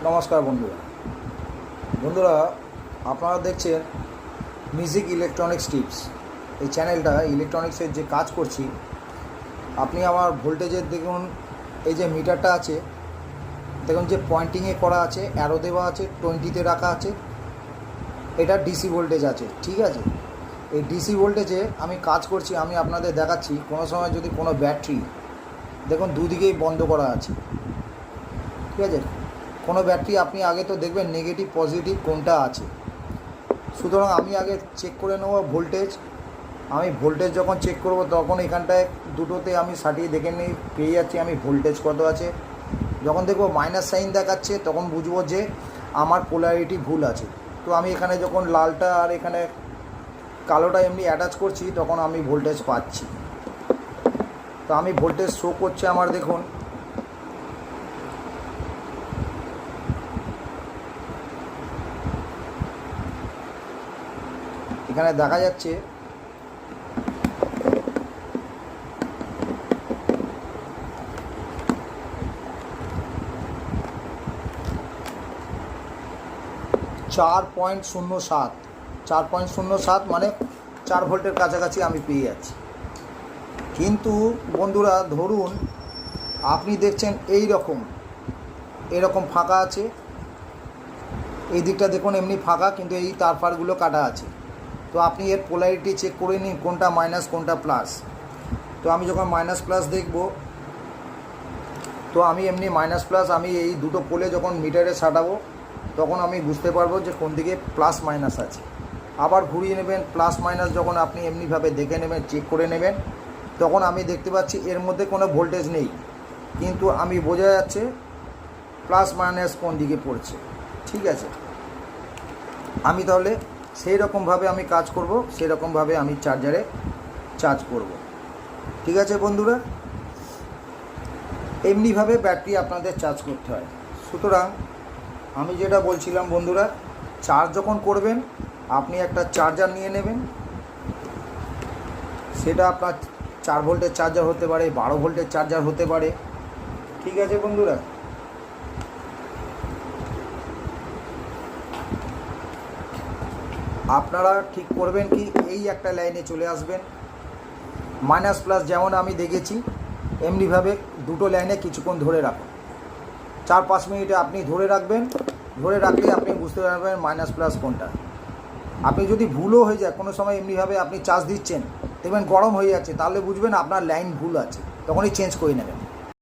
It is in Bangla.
নমস্কার বন্ধুরা আপনারা দেখছেন মিউজিক ইলেকট্রনিক্স টিপস। এই চ্যানেলটা ইলেকট্রনিক্সের যে কাজ করছি, আপনি আমার ভোল্টেজের দেখুন, এই যে মিটারটা আছে দেখুন, যে পয়েন্টিংয়ে করা আছে, অ্যারো দেওয়া আছে, 20-তে রাখা আছে, এটা ডিসি ভোল্টেজ আছে। ঠিক আছে, এই ডিসি ভোল্টেজে আমি কাজ করছি, আমি আপনাদের দেখাচ্ছি। কোনো সময় যদি কোনো ব্যাটারি দেখুন দুদিকেই বন্ধ করা আছে, ঠিক আছে, কোনো ব্যাটারি আপনি আগে তো দেখবেন নেগেটিভ পজিটিভ কোনটা আছে। সুতরাং আমি আগে চেক করে নেব ভোল্টেজ। আমি ভোল্টেজ যখন চেক করব তখন এখানটায় দুটোতে আমি সাটিয়ে দেখে নিই, পেয়ে যাচ্ছি আমি ভোল্টেজ কত আছে। যখন দেখব মাইনাস সাইন দেখাচ্ছে তখন বুঝবো যে আমার পোলারিটি ভুল আছে। তো আমি এখানে যখন লালটা আর এখানে কালোটা এমনি অ্যাটাচ করছি তখন আমি ভোল্টেজ পাচ্ছি। তো আমি ভোল্টেজ শো করছে আমার, দেখুন এখানে দেখা যাচ্ছে 4.07 মানে 4 ভোল্টের কাছাকাছি আমি পেয়ে যাচ্ছি। কিন্তু বন্ধুরা ধরুন আপনি দেখছেন এরকম ফাঁকা আছে, এই দিকটা দেখুন এমনি ফাঁকা, কিন্তু এই তারফারগুলো কাটা আছে। তো আপনি এর পোলারিটি চেক করে নিন কোনটা মাইনাস কোনটা প্লাস। তো আমি যখন মাইনাস প্লাস দেখব, তো আমি এমনি মাইনাস প্লাস আমি এই দুটো পোলে যখন মিটারে সাটাবো তখন আমি বুঝতে পারবো যে কোন দিকে প্লাস মাইনাস আছে। আবার ঘুরিয়ে নেবেন, প্লাস মাইনাস যখন আপনি এমনিভাবে দেখে নেবেন, চেক করে নেবেন, তখন আমি দেখতে পাচ্ছি এর মধ্যে কোনো ভোল্টেজ নেই, কিন্তু আমি বোঝা যাচ্ছে প্লাস মাইনাস কোন দিকে পড়ছে। ঠিক আছে, আমি তাহলে সেই রকমভাবে আমি কাজ করব, সেই রকমভাবে আমি চার্জারে চার্জ করব। ঠিক আছে বন্ধুরা, এমনিভাবে ব্যাটারি আপনাদের চার্জ করতে হয়। সুতরাং আমি যেটা বলছিলাম বন্ধুরা, চার্জ যখন করবেন আপনি একটা চার্জার নিয়ে নেবেন। সেটা আপনার 4 ভোল্টের চার্জার হতে পারে, 12 ভোল্টের চার্জার হতে পারে। ঠিক আছে বন্ধুরা, আপনারা ঠিক করবেন কি এই একটা লাইনে চলে আসবেন, মাইনাস প্লাস যেমন আমি দেখেছি এমনিভাবে দুটো লাইনে কিছুক্ষণ ধরে রাখুন। 4-5 মিনিটে আপনি ধরে রাখবেন, ধরে রাখলে আপনি বুঝতে পারবেন মাইনাস প্লাস কোনটা। আপনি যদি ভুলও হয়ে যায় কোনো সময়, এমনিভাবে আপনি চার্জ দিচ্ছেন দেখবেন গরম হয়ে যাচ্ছে, তাহলে বুঝবেন আপনার লাইন ভুল আছে, তখনই চেঞ্জ করে নেবেন।